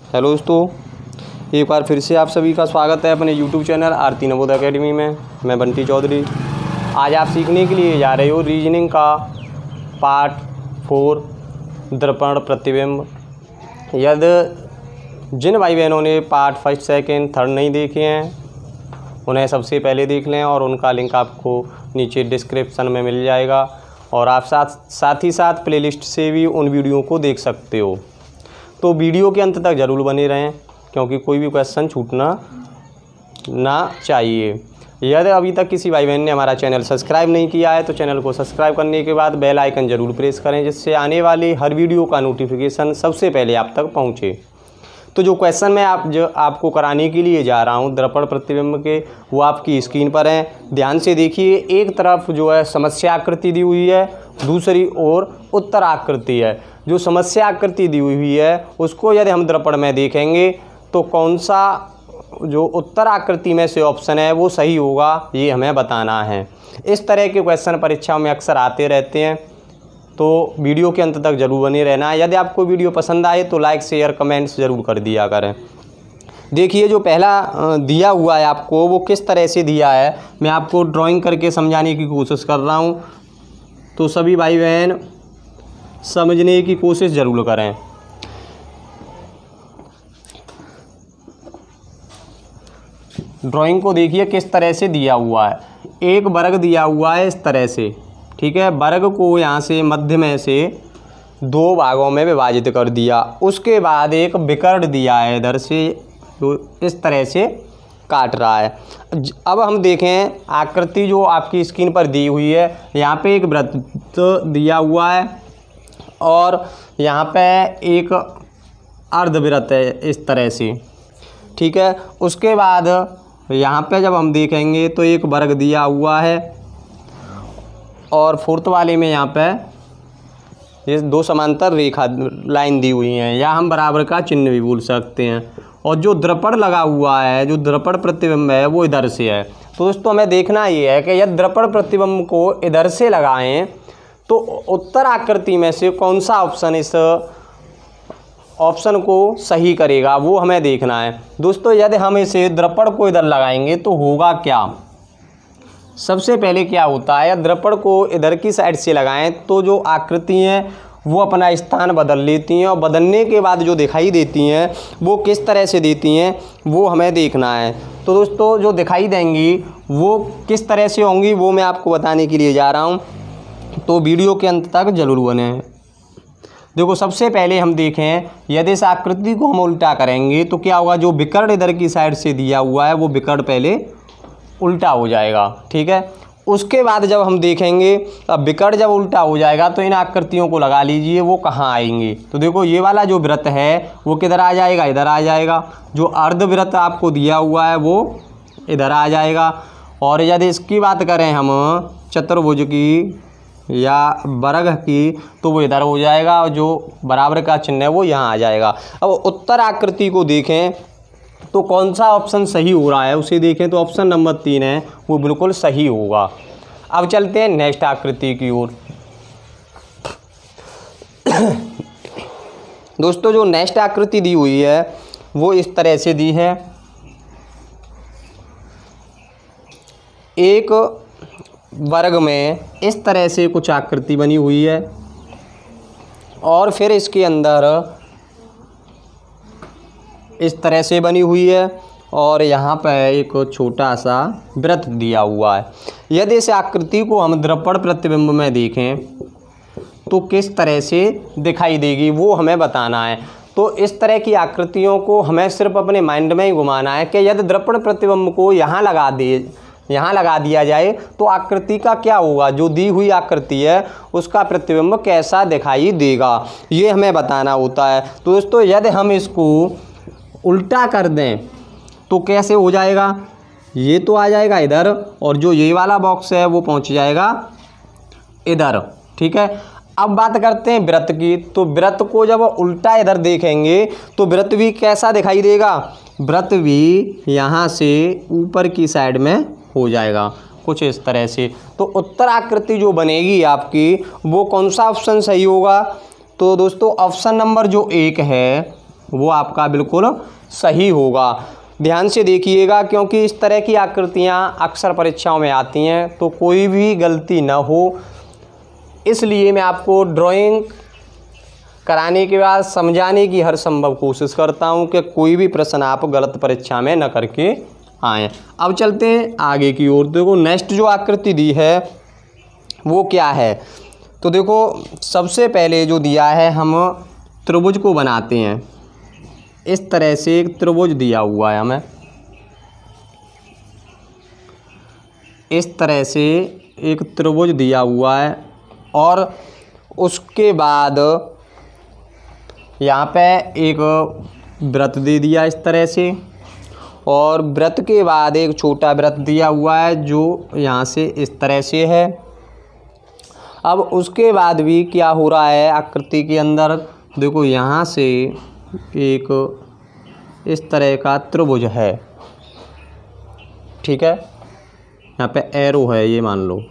Hello दोस्तों, एक बार फिर से आप सभी का स्वागत है अपने यूट्यूब चैनल आरती नवोदय एकेडमी में। मैं बंटी चौधरी। आज आप सीखने के लिए जा रहे हो रीजनिंग का पार्ट 4 दर्पण प्रतिबिंब। यदि जिन भाई बहनों ने पार्ट 1, 2, 3 नहीं देखे हैं उन्हें सबसे पहले देख लें और उनका लिंक आपको नीचे डिस्क्रिप्शन में मिल जाएगा और आप साथ ही साथ प्लेलिस्ट से भी उन वीडियो को देख सकते हो। तो वीडियो के अंत तक ज़रूर बने रहें क्योंकि कोई भी क्वेश्चन छूटना ना चाहिए। यदि अभी तक किसी भाई बहन ने हमारा चैनल सब्सक्राइब नहीं किया है तो चैनल को सब्सक्राइब करने के बाद बेल आइकन ज़रूर प्रेस करें जिससे आने वाली हर वीडियो का नोटिफिकेशन सबसे पहले आप तक पहुंचे। तो जो क्वेश्चन मैं आपको कराने के लिए जा रहा हूं दर्पण प्रतिबिंब के, वो आपकी स्क्रीन पर हैं। ध्यान से देखिए, एक तरफ जो है समस्या आकृति दी हुई है, दूसरी ओर उत्तर आकृति है। जो समस्या आकृति दी हुई है उसको यदि हम दर्पण में देखेंगे तो कौन सा जो उत्तर आकृति में से ऑप्शन है वो सही होगा, ये हमें बताना है। इस तरह के क्वेश्चन परीक्षाओं में अक्सर आते रहते हैं, तो वीडियो के अंत तक ज़रूर बने रहना। यदि आपको वीडियो पसंद आए तो लाइक शेयर कमेंट्स ज़रूर कर दिया करें। देखिए, जो पहला दिया हुआ है आपको वो किस तरह से दिया है, मैं आपको ड्राइंग करके समझाने की कोशिश कर रहा हूँ, तो सभी भाई बहन समझने की कोशिश ज़रूर करें। ड्राइंग को देखिए किस तरह से दिया हुआ है। एक वर्ग दिया हुआ है इस तरह से, ठीक है। वर्ग को यहाँ से मध्य में से 2 भागों में विभाजित कर दिया। उसके बाद एक विकर्ण दिया है इधर से, तो इस तरह से काट रहा है। अब हम देखें आकृति जो आपकी स्क्रीन पर दी हुई है, यहाँ पे एक वृत्त दिया हुआ है और यहाँ पे एक अर्धवृत्त है इस तरह से, ठीक है। उसके बाद यहाँ पे जब हम देखेंगे तो एक वर्ग दिया हुआ है और फोर्थ वाले में यहाँ पे ये 2 समांतर रेखा लाइन दी हुई हैं, या हम बराबर का चिन्ह भी बोल सकते हैं। और जो दर्पण लगा हुआ है, जो दर्पण प्रतिबिंब है वो इधर से है। तो दोस्तों हमें देखना ये है कि यदि दर्पण प्रतिबिंब को इधर से लगाएं तो उत्तर आकृति में से कौन सा ऑप्शन इस ऑप्शन को सही करेगा, वो हमें देखना है। दोस्तों यदि हम इसे दर्पण को इधर लगाएंगे तो होगा क्या, सबसे पहले क्या होता है, दर्पण को इधर की साइड से लगाएं तो जो आकृति हैं वो अपना स्थान बदल लेती हैं और बदलने के बाद जो दिखाई देती हैं वो किस तरह से देती हैं वो हमें देखना है। तो दोस्तों जो दिखाई देंगी वो किस तरह से होंगी वो मैं आपको बताने के लिए जा रहा हूँ, तो वीडियो के अंत तक ज़रूर बने। देखो, सबसे पहले हम देखें, यदि इस आकृति को हम उल्टा करेंगे तो क्या होगा, जो विकर्ण इधर की साइड से दिया हुआ है वो विकर्ण पहले उल्टा हो जाएगा, ठीक है। उसके बाद जब हम देखेंगे, अब विकर्ण जब उल्टा हो जाएगा तो इन आकृतियों को लगा लीजिए, वो कहाँ आएंगी। तो देखो, ये वाला जो वृत्त है वो किधर आ जाएगा, इधर आ जाएगा। जो अर्धवृत्त आपको दिया हुआ है वो इधर आ जाएगा। और यदि इसकी बात करें हम चतुर्भुज की या वर्ग की तो वो इधर हो जाएगा और जो बराबर का चिन्ह है वो यहाँ आ जाएगा। अब उत्तर आकृति को देखें तो कौन सा ऑप्शन सही हो रहा है उसे देखें तो ऑप्शन नंबर 3 है, वो बिल्कुल सही होगा। अब चलते हैं नेक्स्ट आकृति की ओर। दोस्तों जो नेक्स्ट आकृति दी हुई है वो इस तरह से दी है। एक वर्ग में इस तरह से कुछ आकृति बनी हुई है और फिर इसके अंदर इस तरह से बनी हुई है और यहाँ पर एक छोटा सा वृत्त दिया हुआ है। यदि इस आकृति को हम दर्पण प्रतिबिंब में देखें तो किस तरह से दिखाई देगी वो हमें बताना है। तो इस तरह की आकृतियों को हमें सिर्फ अपने माइंड में ही घुमाना है कि यदि दर्पण प्रतिबिंब को यहाँ लगा दिया जाए तो आकृति का क्या होगा, जो दी हुई आकृति है उसका प्रतिबिंब कैसा दिखाई देगा, ये हमें बताना होता है। तो दोस्तों यदि हम इसको उल्टा कर दें तो कैसे हो जाएगा, ये तो आ जाएगा इधर और जो ये वाला बॉक्स है वो पहुंच जाएगा इधर, ठीक है। अब बात करते हैं वृत्त की। तो वृत्त को जब उल्टा इधर देखेंगे तो वृत्त भी कैसा दिखाई देगा, वृत्त भी यहाँ से ऊपर की साइड में हो जाएगा कुछ इस तरह से। तो उत्तर आकृति जो बनेगी आपकी वो कौन सा ऑप्शन सही होगा, तो दोस्तों ऑप्शन नंबर जो 1 है वो आपका बिल्कुल सही होगा। ध्यान से देखिएगा, क्योंकि इस तरह की आकृतियाँ अक्सर परीक्षाओं में आती हैं, तो कोई भी गलती न हो इसलिए मैं आपको ड्राइंग कराने के बाद समझाने की हर संभव कोशिश करता हूं कि कोई भी प्रश्न आप गलत परीक्षा में न करके आएँ। अब चलते हैं आगे की ओर। देखो नेक्स्ट जो आकृति दी है वो क्या है, तो देखो सबसे पहले जो दिया है हम त्रिभुज को बनाते हैं। इस तरह से एक त्रिभुज दिया हुआ है हमें, इस तरह से एक त्रिभुज दिया हुआ है और उसके बाद यहाँ पे एक वृत्त दे दिया इस तरह से, और वृत्त के बाद एक छोटा वृत्त दिया हुआ है जो यहाँ से इस तरह से है। अब उसके बाद भी क्या हो रहा है आकृति के अंदर, देखो यहाँ से एक इस तरह का त्रिभुज है, ठीक है, यहाँ पे एरो है ये मान लो।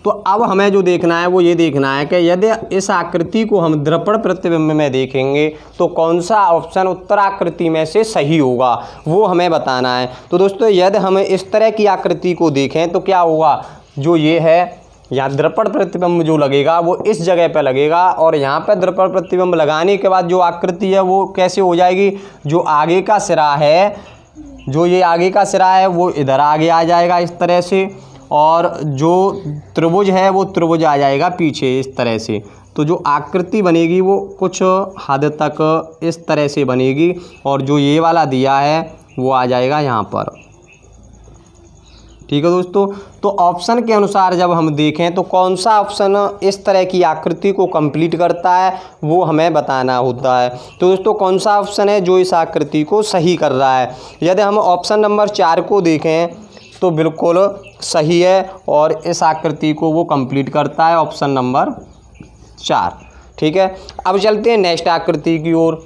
तो अब हमें जो देखना है वो ये देखना है कि यदि इस आकृति को हम दर्पण प्रतिबिंब में देखेंगे तो कौन सा ऑप्शन उत्तर आकृति में से सही होगा, वो हमें बताना है। तो दोस्तों यदि हम इस तरह की आकृति को देखें तो क्या होगा, जो ये है यहाँ दर्पण प्रतिबिंब जो लगेगा वो इस जगह पर लगेगा, और यहाँ पर दर्पण प्रतिबिंब लगाने के बाद जो आकृति है वो कैसे हो जाएगी, जो आगे का सिरा है, जो ये आगे का सिरा है वो इधर आगे आ जाएगा इस तरह से, और जो त्रिभुज है वो त्रिभुज आ जाएगा पीछे इस तरह से। तो जो आकृति बनेगी वो कुछ हद तक इस तरह से बनेगी, और जो ये वाला दिया है वो आ जाएगा यहाँ पर, ठीक है दोस्तों। तो ऑप्शन के अनुसार जब हम देखें तो कौन सा ऑप्शन इस तरह की आकृति को कंप्लीट करता है वो हमें बताना होता है। तो दोस्तों कौन सा ऑप्शन है जो इस आकृति को सही कर रहा है, यदि हम ऑप्शन नंबर 4 को देखें तो बिल्कुल सही है और इस आकृति को वो कंप्लीट करता है, ऑप्शन नंबर 4, ठीक है। अब चलते हैं नेक्स्ट आकृति की ओर।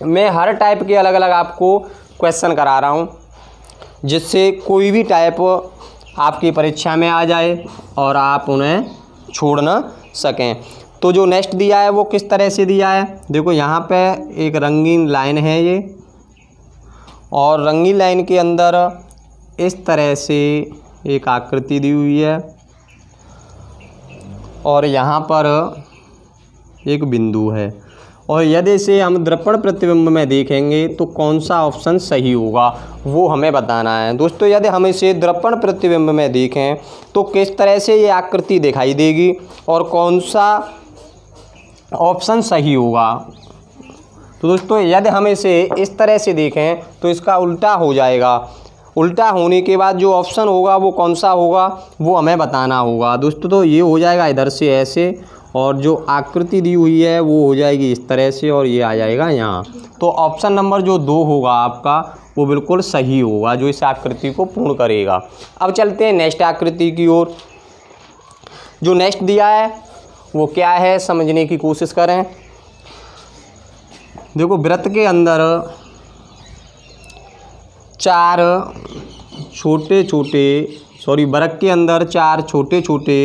मैं हर टाइप के अलग अलग आपको क्वेश्चन करा रहा हूँ जिससे कोई भी टाइप आपकी परीक्षा में आ जाए और आप उन्हें छोड़ ना सकें। तो जो नेक्स्ट दिया है वो किस तरह से दिया है, देखो यहाँ पे एक रंगीन लाइन है ये, और रंगीन लाइन के अंदर इस तरह से एक आकृति दी हुई है, और यहाँ पर एक बिंदु है, और यदि इसे हम दर्पण प्रतिबिंब में देखेंगे तो कौन सा ऑप्शन सही होगा वो हमें बताना है। दोस्तों यदि हम इसे दर्पण प्रतिबिंब में देखें तो किस तरह से ये आकृति दिखाई देगी और कौन सा ऑप्शन सही होगा। तो दोस्तों यदि हम इसे इस तरह से देखें तो इसका उल्टा हो जाएगा, उल्टा होने के बाद जो ऑप्शन होगा वो कौन सा होगा वो हमें बताना होगा। दोस्तों तो ये हो जाएगा इधर से ऐसे, और जो आकृति दी हुई है वो हो जाएगी इस तरह से, और ये आ जाएगा यहाँ। तो ऑप्शन नंबर जो 2 होगा आपका वो बिल्कुल सही होगा, जो इस आकृति को पूर्ण करेगा। अब चलते हैं नेक्स्ट आकृति की ओर। जो नेक्स्ट दिया है वो क्या है समझने की कोशिश करें। देखो वृत्त के अंदर 4 छोटे छोटे वृत्त के अंदर 4 छोटे छोटे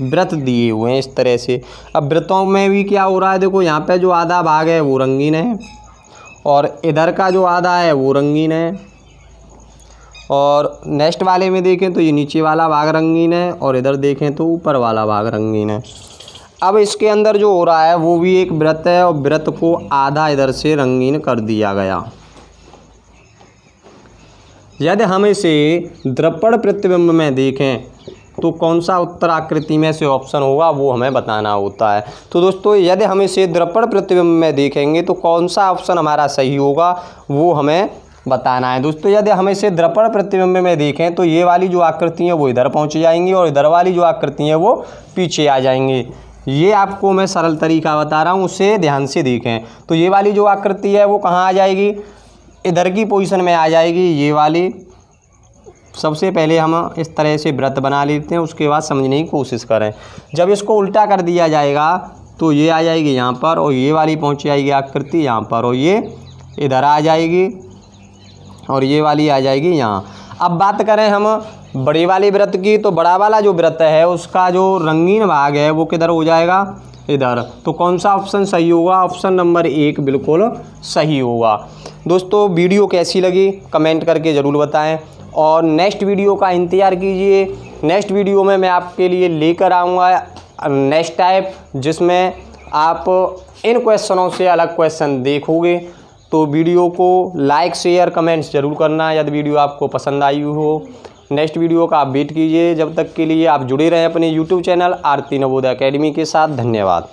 वृत्त दिए हुए हैं इस तरह से। अब वृत्तों में भी क्या हो रहा है, देखो यहाँ पे जो आधा भाग है वो रंगीन है, और इधर का जो आधा है वो रंगीन है, और नेक्स्ट वाले में देखें तो ये नीचे वाला भाग रंगीन है, और इधर देखें तो ऊपर वाला भाग रंगीन है। अब इसके अंदर जो हो रहा है वो भी एक वृत्त है, और वृत्त को आधा इधर से रंगीन कर दिया गया। यदि हम इसे दर्पण प्रतिबिंब में देखें तो कौन सा उत्तर आकृति में से ऑप्शन होगा वो हमें बताना होता है। तो दोस्तों यदि हम इसे दर्पण प्रतिबिंब में देखेंगे तो कौन सा ऑप्शन हमारा सही होगा वो हमें बताना है। दोस्तों यदि हम इसे दर्पण प्रतिबिंब में देखें तो ये वाली जो आकृति है वो इधर पहुंच जाएंगी, और इधर वाली जो आकृति है वो पीछे आ जाएंगी। ये आपको मैं सरल तरीका बता रहा हूँ, उसे ध्यान से देखें। तो ये वाली जो आकृति है वो कहाँ आ जाएगी, इधर की पोजीशन में आ जाएगी ये वाली। सबसे पहले हम इस तरह से वृत्त बना लेते हैं, उसके बाद समझने की कोशिश करें। जब इसको उल्टा कर दिया जाएगा तो ये आ जाएगी यहाँ पर, और ये वाली पहुँच जाएगी आकृति यहाँ पर, और ये इधर आ जाएगी, और ये वाली आ जाएगी यहाँ। अब बात करें हम बड़े वाले वृत्त की, तो बड़ा वाला जो वृत्त है उसका जो रंगीन भाग है वो किधर हो जाएगा, इधर। तो कौन सा ऑप्शन सही होगा? ऑप्शन नंबर 1 बिल्कुल सही होगा। दोस्तों वीडियो कैसी लगी कमेंट करके ज़रूर बताएं और नेक्स्ट वीडियो का इंतज़ार कीजिए। नेक्स्ट वीडियो में मैं आपके लिए लेकर आऊँगा नेक्स्ट टाइप, जिसमें आप इन क्वेश्चनों से अलग क्वेश्चन देखोगे। तो वीडियो को लाइक शेयर कमेंट्स ज़रूर करना यदि वीडियो आपको पसंद आई हो। नेक्स्ट वीडियो का आप वेट कीजिए। जब तक के लिए आप जुड़े रहें अपने यूट्यूब चैनल आरती नवोदय एकेडमी के साथ। धन्यवाद।